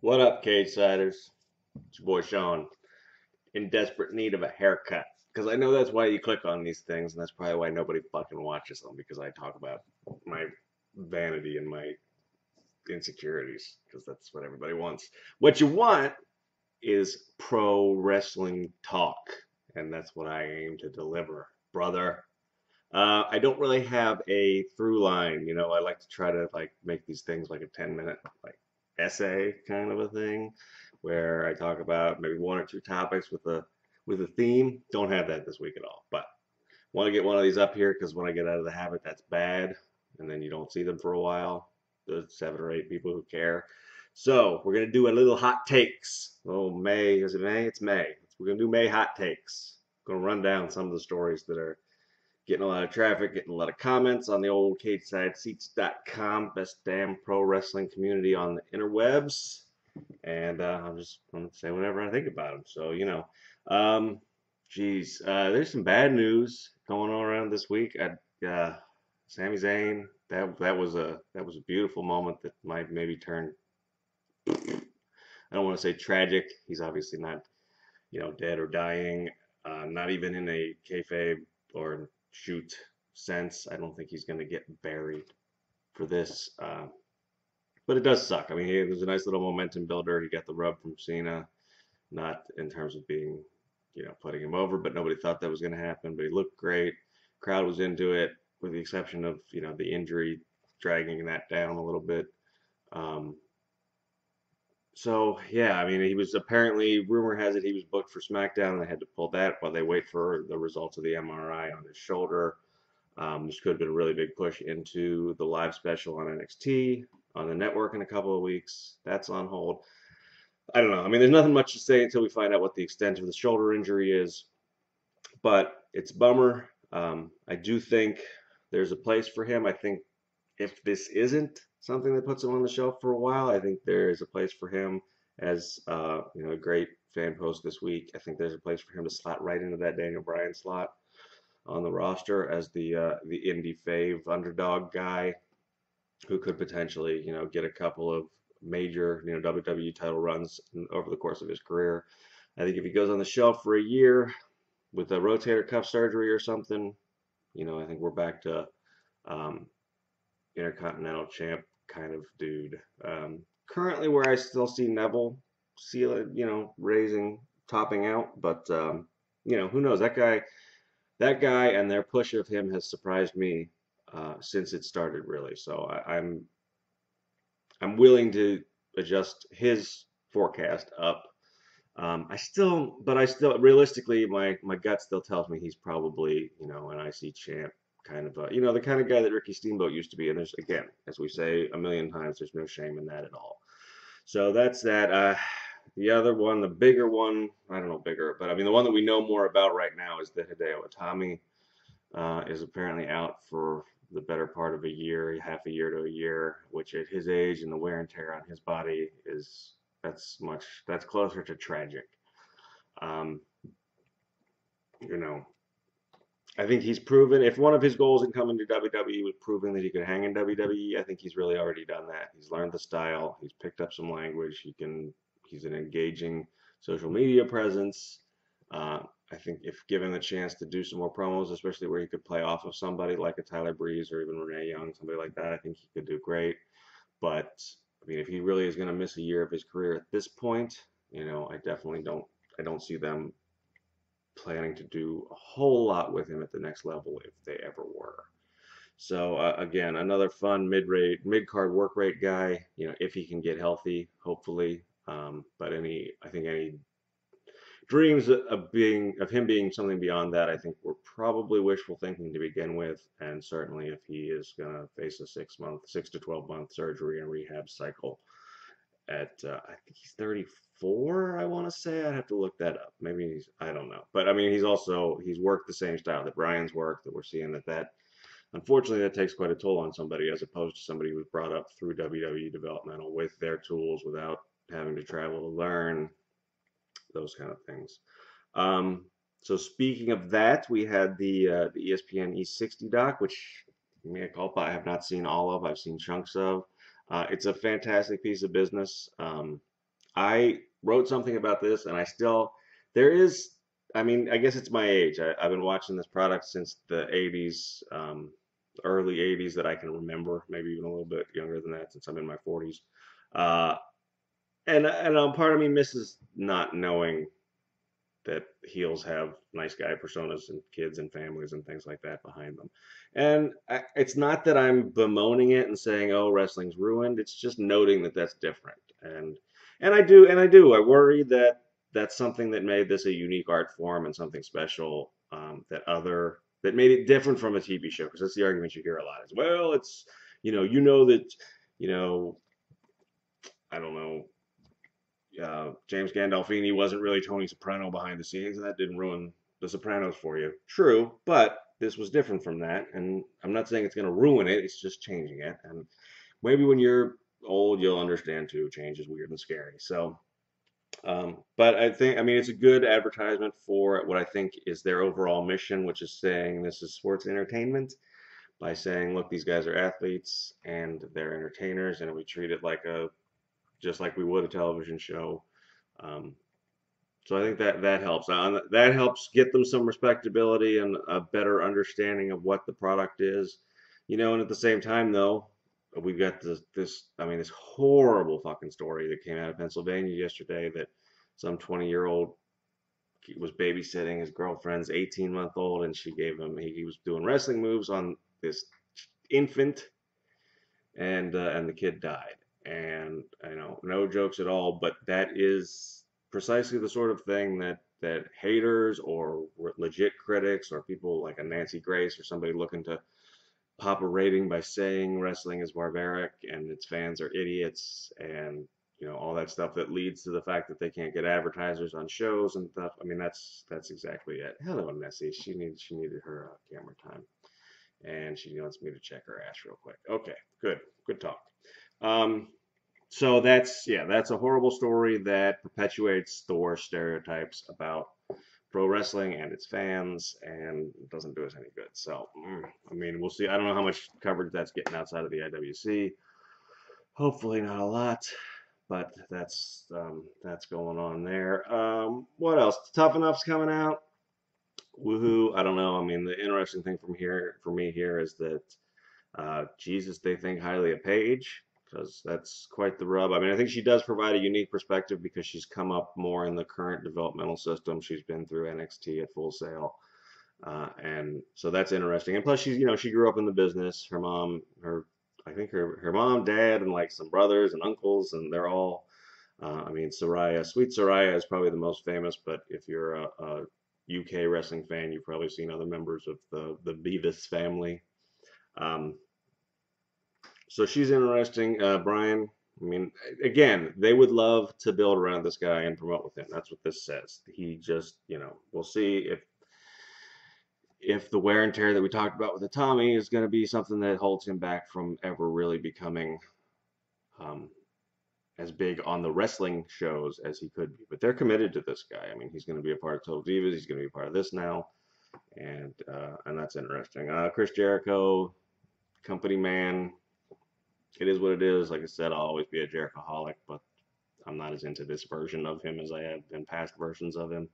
What up, Cage Siders? It's your boy Sean, in desperate need of a haircut. Because I know that's why you click on these things, and that's probably why nobody fucking watches them, because I talk about my vanity and my insecurities, because that's what everybody wants. What you want is pro wrestling talk, and that's what I aim to deliver, brother. I don't really have a through line, I like to try to make these things like a 10-minute essay kind of a thing where I talk about maybe one or two topics with a theme. Don't have that this week at all, but want to get one of these up here because when I get out of the habit, that's bad, and then you don't see them for a while. There's 7 or 8 people who care. So we're gonna do a little hot takes. Oh, May, is it May? It's May. We're gonna do May hot takes. Gonna run down some of the stories that are getting a lot of traffic, getting a lot of comments on the old CagesideSeats.com, best damn pro wrestling community on the interwebs. And I'm just going to say whatever I think about them. So, there's some bad news going on around this week. Sami Zayn, that was a beautiful moment that might maybe turn. I don't want to say tragic. He's obviously not, dead or dying. Not even in a kayfabe or shoot sense. I don't think he's going to get buried for this. But it does suck. I mean, there's a nice little momentum builder. He got the rub from Cena, not in terms of being, putting him over, but nobody thought that was going to happen. But he looked great. Crowd was into it, with the exception of, the injury dragging that down a little bit. So yeah, I mean, he was apparently, rumor has it, he was booked for SmackDown, and they had to pull that while they wait for the results of the MRI on his shoulder. This could have been a really big push into the live special on NXT on the network in a couple of weeks. That's on hold. I don't know. I mean, there's nothing much to say until we find out what the extent of the shoulder injury is, but it's a bummer. I do think there's a place for him. I think if this isn't something that puts him on the shelf for a while, I think there is a place for him as a great fan post this week. I think there's a place for him to slot right into that Daniel Bryan slot on the roster as the indie fave underdog guy who could potentially get a couple of major WWE title runs over the course of his career. I think if he goes on the shelf for a year with a rotator cuff surgery or something, I think we're back to Intercontinental champ kind of dude. Currently, where I still see Neville, raising, topping out, but who knows? That guy, and their push of him has surprised me since it started, really. So I'm willing to adjust his forecast up. But I still, realistically, my gut still tells me he's probably, an IC champ, kind of, the kind of guy that Ricky Steamboat used to be. And there's, again, as we say a million times, there's no shame in that at all. So that's that. The other one, the bigger one, I don't know bigger, but I mean, the one that we know more about right now is that Hideo Itami is apparently out for the better part of a year, half a year to a year, which at his age and the wear and tear on his body that's closer to tragic. Um, you know, I think he's proven, if one of his goals in coming to WWE was proving that he could hang in WWE, I think he's really already done that. He's learned the style. He's picked up some language. He's an engaging social media presence. I think if given the chance to do some more promos, especially where he could play off of somebody like a Tyler Breeze or even Renee Young, somebody like that, I think he could do great. But I mean, if he really is going to miss a year of his career at this point, I definitely don't. I don't see them planning to do a whole lot with him at the next level if they ever were. So again, another fun mid card work rate guy. If he can get healthy, hopefully. But I think any dreams of him being something beyond that, I think were probably wishful thinking to begin with. And certainly, if he is going to face a 6 to 12 month surgery and rehab cycle at I think he's 34. I want to say I'd have to look that up. Maybe I don't know. But I mean, he's worked the same style that Bryan's worked. That we're seeing that unfortunately that takes quite a toll on somebody as opposed to somebody who's brought up through WWE developmental with their tools without having to travel to learn those kind of things. So speaking of that, we had the ESPN E60 doc, which mea culpa, I have not seen all of. I've seen chunks of. It's a fantastic piece of business. I wrote something about this, and I still there is. I mean, I guess it's my age. I've been watching this product since the '80s, early '80s that I can remember. Maybe even a little bit younger than that, since I'm in my 40s. Uh, and part of me misses not knowing that heels have nice guy personas and kids and families and things like that behind them. And it's not that I'm bemoaning it and saying, "Oh, wrestling's ruined." It's just noting that that's different. And I worry that that's something that made this a unique art form and something special, that made it different from a TV show. Because that's the argument you hear a lot. Is, well, it's that you know I don't know, James Gandolfini wasn't really Tony Soprano behind the scenes, and that didn't ruin The Sopranos for you. True, but this was different from that, and I'm not saying it's going to ruin it. It's just changing it, and maybe when you're old, you'll understand too. Change is weird and scary. So, but I mean, it's a good advertisement for what I think is their overall mission, which is saying this is sports entertainment. By saying, look, these guys are athletes and they're entertainers, and we treat it like just like we would a television show. Um, so I think that helps. That helps get them some respectability and a better understanding of what the product is. And at the same time, though, we've got this horrible fucking story that came out of Pennsylvania yesterday that some 20-year-old was babysitting his girlfriend's 18-month-old, and he was doing wrestling moves on this infant, and the kid died. And no jokes at all, but that is precisely the sort of thing that haters or legit critics or people like a Nancy Grace or somebody looking to pop a rating by saying wrestling is barbaric and its fans are idiots, and all that stuff that leads to the fact that they can't get advertisers on shows and stuff. I mean, that's exactly it. Hello, Nessie. She needed her camera time, and she wants me to check her ass real quick. Okay, good talk. So that's a horrible story that perpetuates the worst stereotypes about pro wrestling and its fans, and doesn't do us any good. So, I mean, we'll see. I don't know how much coverage that's getting outside of the IWC. Hopefully not a lot, but that's going on there. What else? Tough Enough's coming out. Woohoo! I don't know. I mean, the interesting thing for me here is that Jesus, they think highly of Paige, because that's quite the rub. I mean, I think she does provide a unique perspective because she's come up more in the current developmental system. She's been through NXT at Full Sail, and so that's interesting. And plus, she grew up in the business. I think her mom, dad, and like some brothers and uncles, and they're all. I mean, Sweet Saraya is probably the most famous, but if you're a UK wrestling fan, you've probably seen other members of the Beavis family. So she's interesting. Bryan, I mean, again, they would love to build around this guy and promote with him. That's what this says. He just, we'll see if the wear and tear that we talked about with Itami is going to be something that holds him back from ever really becoming as big on the wrestling shows as he could be. But they're committed to this guy. I mean, he's going to be a part of Total Divas. He's going to be a part of this now, and that's interesting. Chris Jericho, company man. It is what it is. Like I said, I'll always be a Jerichoholic, but I'm not as into this version of him as I have been past versions of him.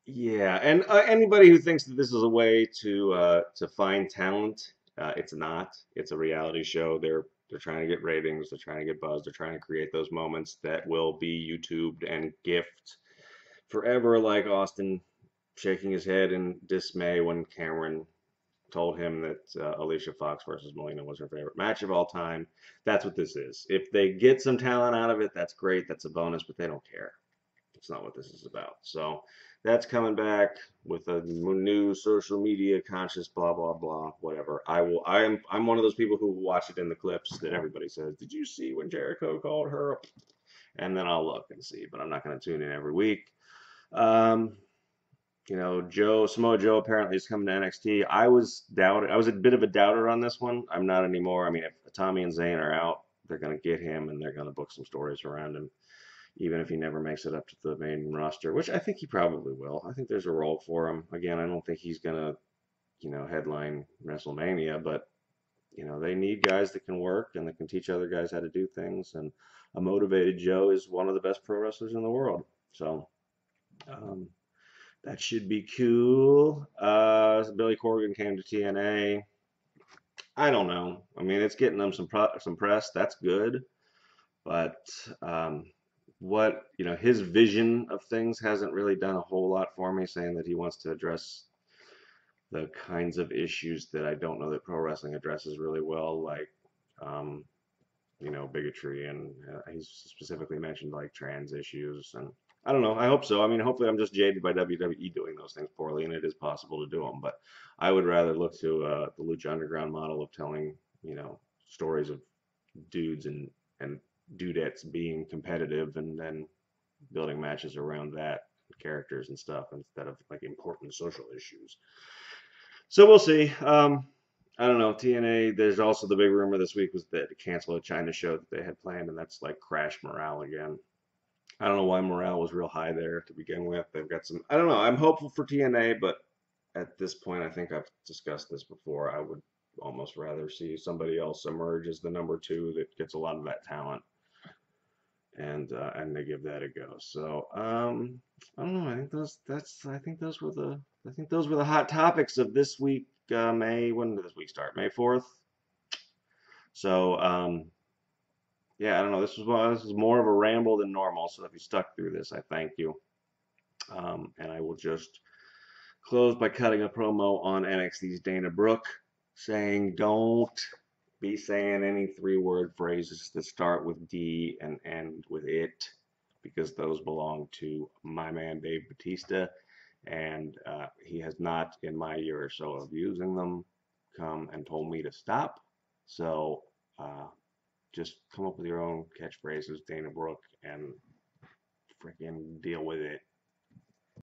Yeah, and anybody who thinks that this is a way to find talent, it's not. It's a reality show. They're trying to get ratings. They're trying to get buzz. They're trying to create those moments that will be YouTubed and gift forever, like Austin shaking his head in dismay when Cameron told him that Alicia Fox versus Melina was her favorite match of all time. That's what this is. If they get some talent out of it, that's great. That's a bonus, but they don't care. It's not what this is about. So that's coming back with a new social media conscious blah blah blah whatever. I'm one of those people who watch it in the clips that everybody says, "Did you see when Jericho called her?" And then I'll look and see, but I'm not going to tune in every week. Samoa Joe apparently is coming to NXT. I was a bit of a doubter on this one. I'm not anymore. I mean, if Tommy and Zayn are out, they're going to get him and they're going to book some stories around him, even if he never makes it up to the main roster, which I think he probably will. I think there's a role for him. Again, I don't think he's going to, headline WrestleMania, but they need guys that can work and that can teach other guys how to do things. And a motivated Joe is one of the best pro wrestlers in the world. So um, that should be cool. Billy Corgan came to TNA. I don't know. I mean, it's getting them some press. That's good. But his vision of things hasn't really done a whole lot for me, saying that he wants to address the kinds of issues that I don't know that pro wrestling addresses really well, like, um, bigotry. And he's specifically mentioned like trans issues. And I don't know. I hope so. I mean, hopefully I'm just jaded by WWE doing those things poorly, and it is possible to do them. But I would rather look to the Lucha Underground model of telling, stories of dudes and dudettes being competitive and then building matches around that, characters and stuff, instead of like important social issues. So we'll see. I don't know. TNA, there's also the big rumor this week was that to cancel a China show that they had planned, and that's like crash morale again. I don't know why morale was real high there to begin with. They've got some, I don't know. I'm hopeful for TNA, but at this point, I think I've discussed this before. I would almost rather see somebody else emerge as the number two that gets a lot of that talent, and they give that a go. So I don't know. I think those were the hot topics of this week. When did this week start? May 4th. So yeah, I don't know. This was more of a ramble than normal. So if you stuck through this, I thank you. And I will just close by cutting a promo on NXT's Dana Brooke, saying don't be saying any 3-word phrases that start with D and end with it, because those belong to my man Dave Bautista, and he has not, in my year or so of using them, come and told me to stop. So just come up with your own catchphrases, Dana Brooke, and freaking deal with it.